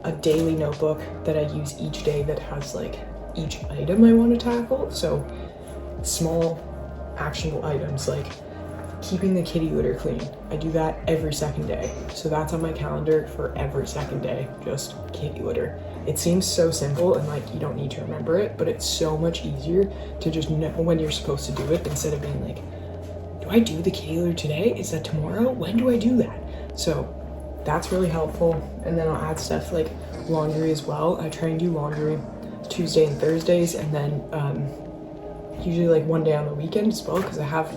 a daily notebook that I use each day that has like each item I want to tackle. So small actionable items like keeping the kitty litter clean. I do that every second day. So that's on my calendar for every second day, just kitty litter. It seems so simple and like you don't need to remember it, but it's so much easier to just know when you're supposed to do it instead of being like, do I do the kitty litter today? Is that tomorrow? When do I do that? So that's really helpful. And then I'll add stuff like laundry as well. I try and do laundry Tuesday and Thursdays, and then usually like one day on the weekend as well, because I have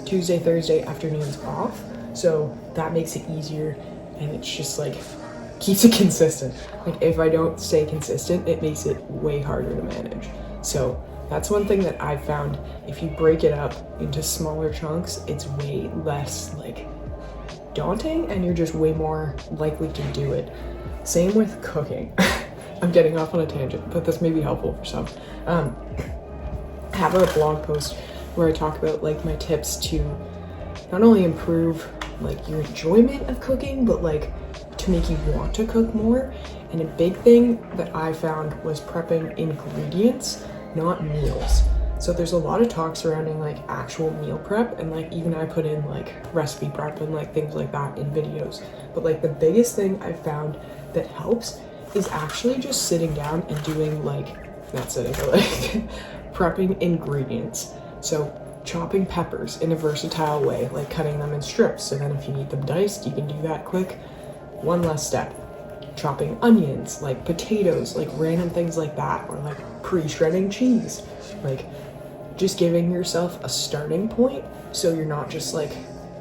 Tuesday, Thursday afternoons off. So that makes it easier, and it's just like keeps it consistent. Like if I don't stay consistent, it makes it way harder to manage. So that's one thing that I've found. If you break it up into smaller chunks, it's way less like daunting and you're just way more likely to do it. Same with cooking. I'm getting off on a tangent, but this may be helpful for some. I have a blog post where I talk about like my tips to not only improve like your enjoyment of cooking, but like to make you want to cook more. And a big thing that I found was prepping ingredients, not meals. So there's a lot of talk surrounding like actual meal prep, and like even I put in like recipe prep and like things like that in videos. But like the biggest thing I found that helps is actually just sitting down and doing like, not sitting, but like prepping ingredients. So chopping peppers in a versatile way, like cutting them in strips. So then if you need them diced, you can do that quick. One less step. Chopping onions, like potatoes, like random things like that, or like pre-shredding cheese. Like just giving yourself a starting point so you're not just like,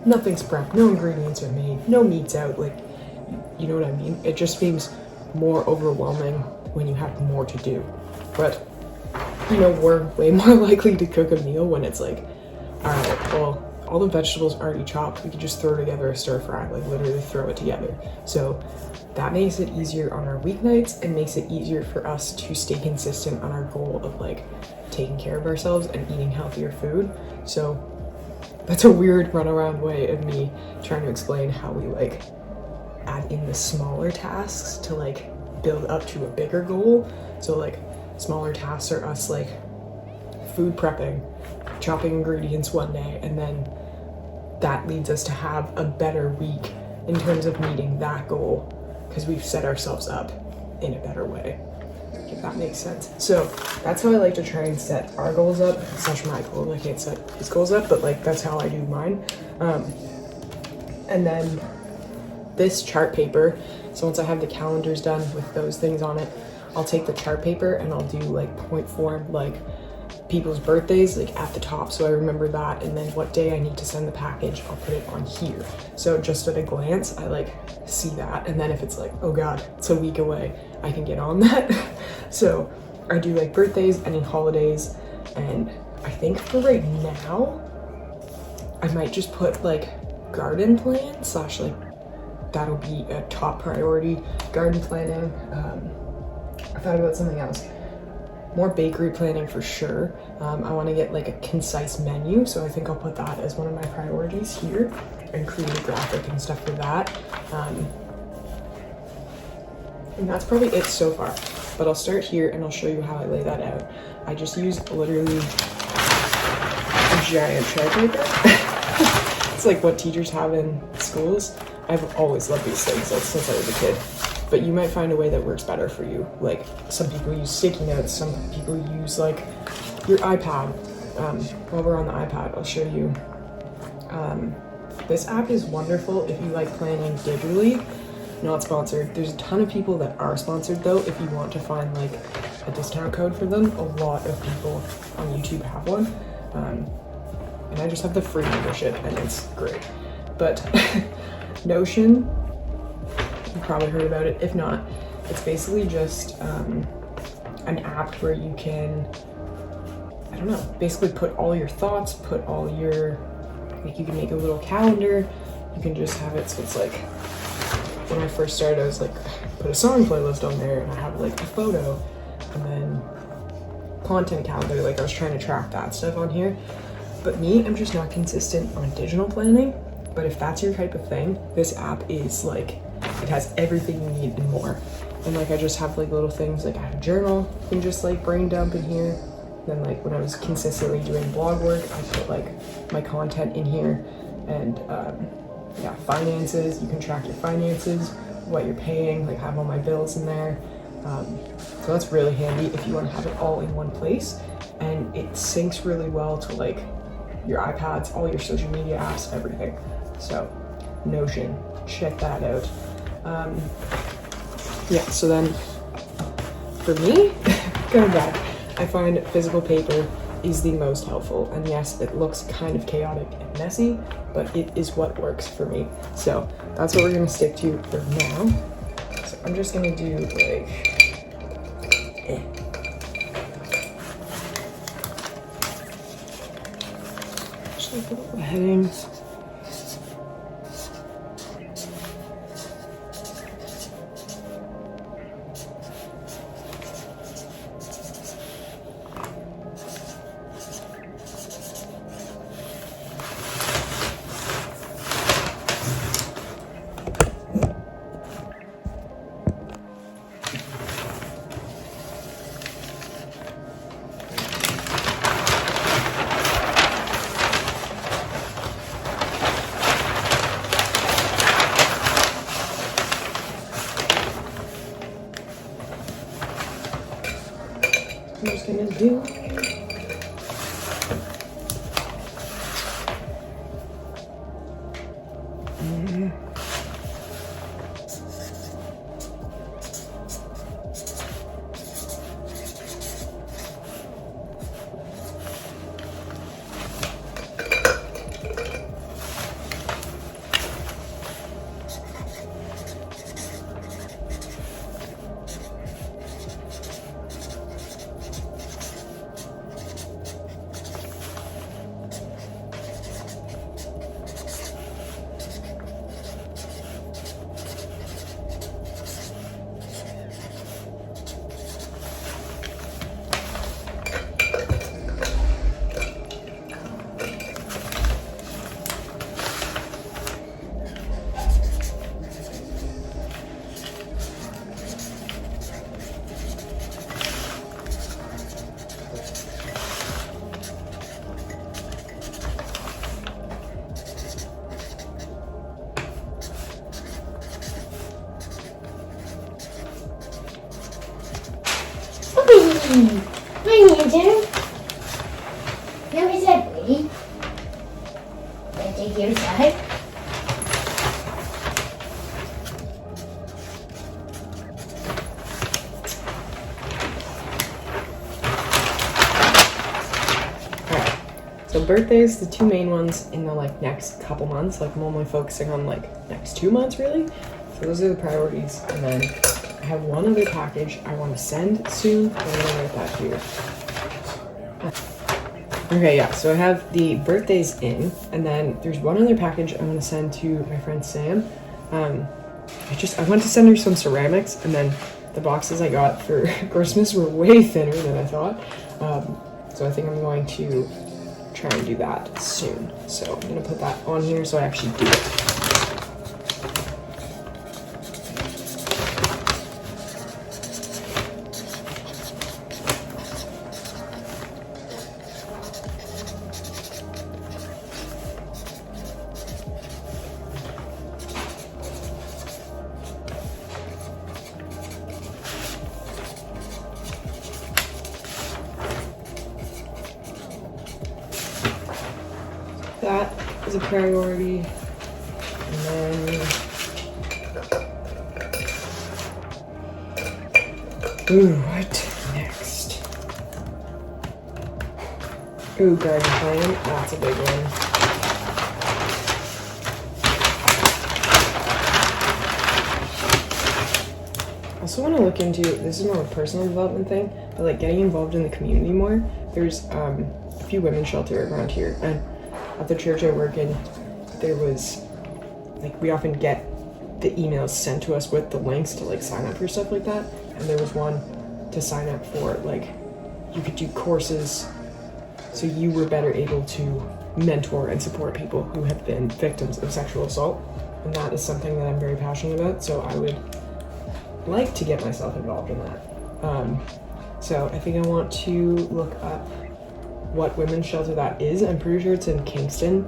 nothing's prepped, no ingredients are made, no meat's out, like, you know what I mean? It just seems more overwhelming when you have more to do. But, you know, we're way more likely to cook a meal when it's like, all right, well, all the vegetables already chopped, we could just throw together a stir fry, like literally throw it together. So that makes it easier on our weeknights and makes it easier for us to stay consistent on our goal of like taking care of ourselves and eating healthier food. So that's a weird runaround way of me trying to explain how we like add in the smaller tasks to like build up to a bigger goal. So like smaller tasks are us like food prepping, chopping ingredients one day, and then that leads us to have a better week in terms of meeting that goal because we've set ourselves up in a better way, if that makes sense. So that's how I like to try and set our goals up. It's not my goal, I can't set his goals up, but like that's how I do mine. And then this chart paper, so once I have the calendars done with those things on it, I'll take the chart paper and I'll do like point form, like people's birthdays, like at the top, so I remember that, and then what day I need to send the package, I'll put it on here. So just at a glance, I like see that, and then if it's like, oh god, it's a week away, I can get on that. So I do like birthdays, any holidays, and I think for right now, I might just put like garden plan / like that'll be a top priority, garden planning. I thought about something else. more bakery planning for sure. I want to get like a concise menu, so I think I'll put that as one of my priorities here and create a graphic and stuff for that. And that's probably it so far, but I'll start here and I'll show you how I lay that out. I just used literally a giant chart paper. It's like what teachers have in schools. I've always loved these things, like since I was a kid. But you might find a way that works better for you. Like some people use sticky notes, some people use like your iPad. While we're on the iPad, I'll show you. This app is wonderful if you like planning digitally. Not sponsored. There's a ton of people that are sponsored though, if you want to find like a discount code for them. A lot of people on YouTube have one. And I just have the free membership and it's great. But Notion, you've probably heard about it. If not, it's basically just an app where you can, I don't know, basically put all your thoughts, put all your, like you can make a little calendar. You can just have it so it's like, when I first started, I was like, put a song playlist on there and I have like a photo and then content calendar. Like I was trying to track that stuff on here. But me, I'm just not consistent on digital planning. But if that's your type of thing, this app is like, it has everything you need and more. And like I just have like little things, like I have a journal, you can just like brain dump in here. Then like when I was consistently doing blog work, I put like my content in here. And yeah, finances, you can track your finances, what you're paying, like have all my bills in there. So that's really handy if you want to have it all in one place. And it syncs really well to like your iPads, all your social media apps, everything. So Notion, check that out. Yeah, so then for me, going back, I find physical paper is the most helpful. And yes, it looks kind of chaotic and messy, but it is what works for me. So that's what we're gonna stick to for now. So I'm just gonna do like, just like little headings. I'm just gonna do. My lantern. Now is that pretty? Let's take your side. Alright, so birthdays, the two main ones in the like next couple months. Like I'm only focusing on like next 2 months really. So those are the priorities. And then I have one other package I want to send soon. I'm gonna write that here. Okay, yeah, so I have the birthdays in, and then there's one other package I'm gonna send to my friend Sam. I want to send her some ceramics, and then the boxes I got for Christmas were way thinner than I thought. So I think I'm going to try and do that soon. So I'm gonna put that on here so I actually do it. That is a priority. And then, ooh, what next? Ooh, garden plan. That's a big one. I also want to look into, this is more a personal development thing, but like getting involved in the community more. There's a few women's shelter around here, and at the church I work in, there was, like, we often get the emails sent to us with the links to, like, sign up for stuff like that. And there was one to sign up for, like, you could do courses so you were better able to mentor and support people who have been victims of sexual assault. And that is something that I'm very passionate about, so I would like to get myself involved in that. So I think I want to look up what women's shelter that is. I'm pretty sure it's in Kingston,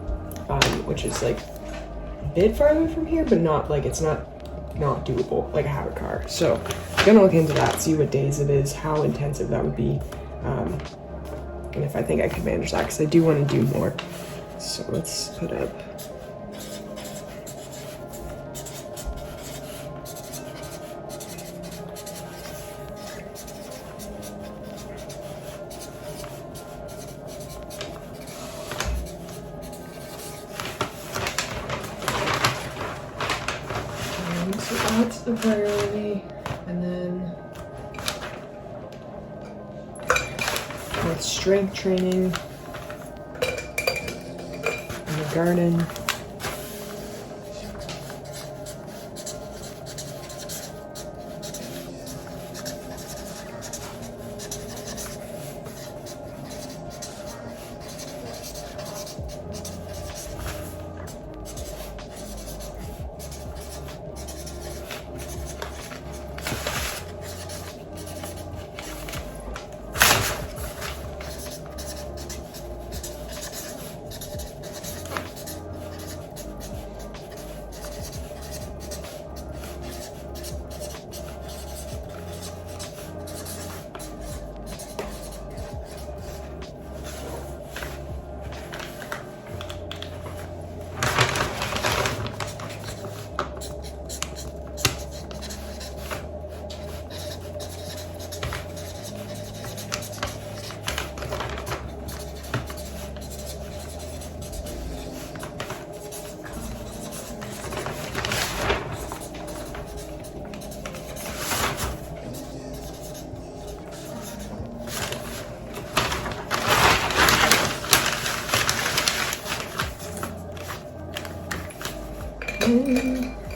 which is like a bit farther from here, but not like, it's not doable. Like, I have a car, so I'm gonna look into that, see what days it is, how intensive that would be, and if I think I could manage that, because I do want to do more. So let's put up. So that's the priority, and then with strength training in the garden.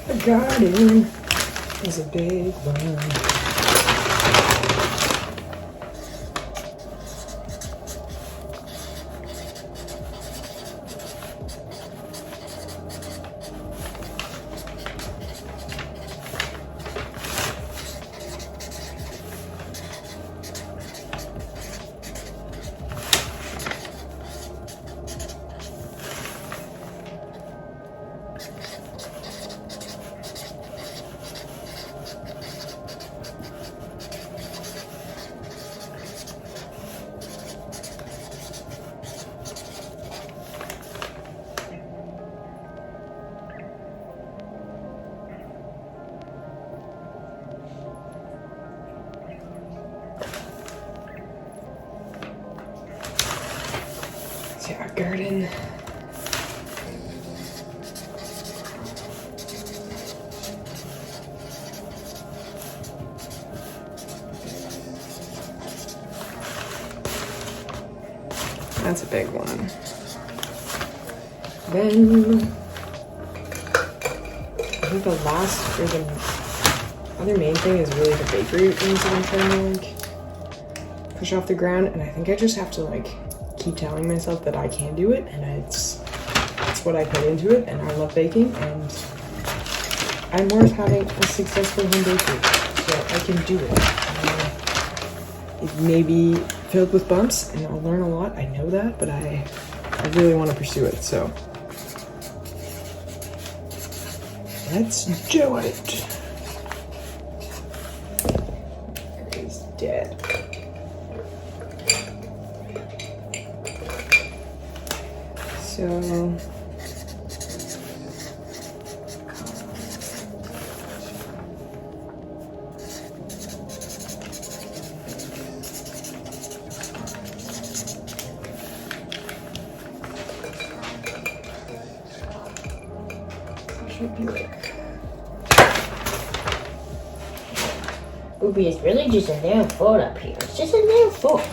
The garden is a big one. Yeah, garden. That's a big one. Then I think the last, or other main thing is really the bakery things that I'm trying to like push off the ground, and I think I just have to like keep telling myself that I can do it, and it's what I put into it, and I love baking, and I'm worth having a successful home bakery, so I can do it. It may be filled with bumps, and I'll learn a lot. I know that, but I really want to pursue it. So let's do it. He's dead. So. Ruby is really just a nail foot up here. It's just a nail foot.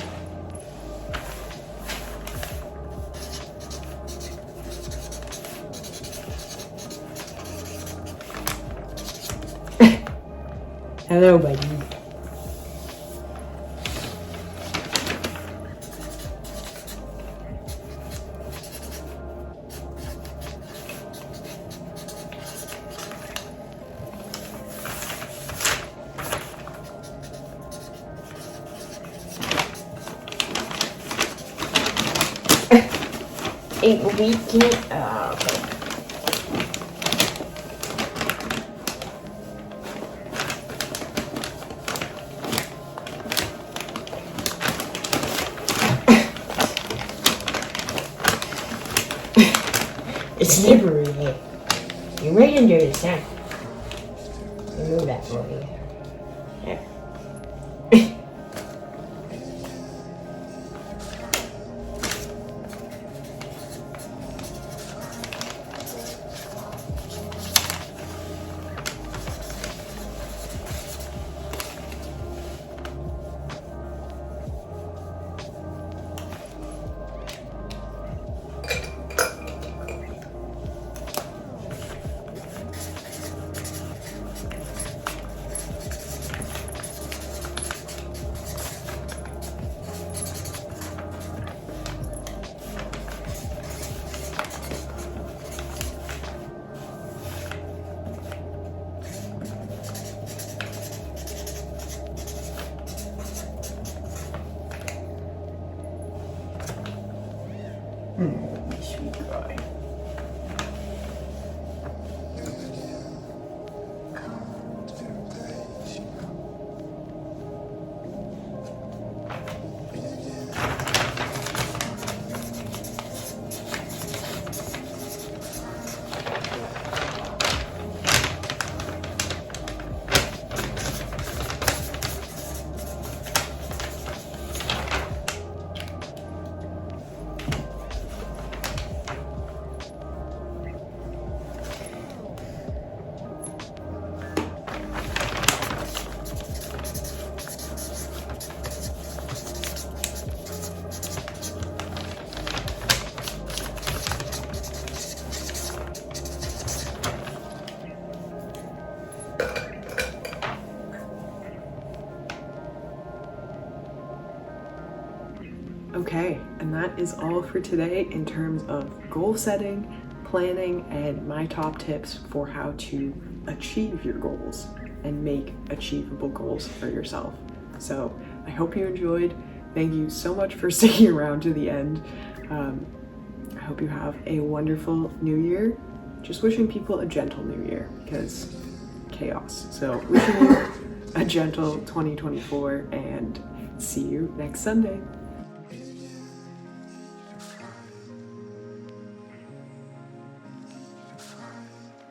Hello, buddy. It will be okay. It's slippery here. You're right under the sand. Remove that for me. There. Sweet guy. Okay, and that is all for today in terms of goal setting, planning, and my top tips for how to achieve your goals and make achievable goals for yourself. So I hope you enjoyed. Thank you so much for sticking around to the end. I hope you have a wonderful new year. Just wishing people a gentle new year because chaos. So wishing you a gentle 2024 and see you next Sunday.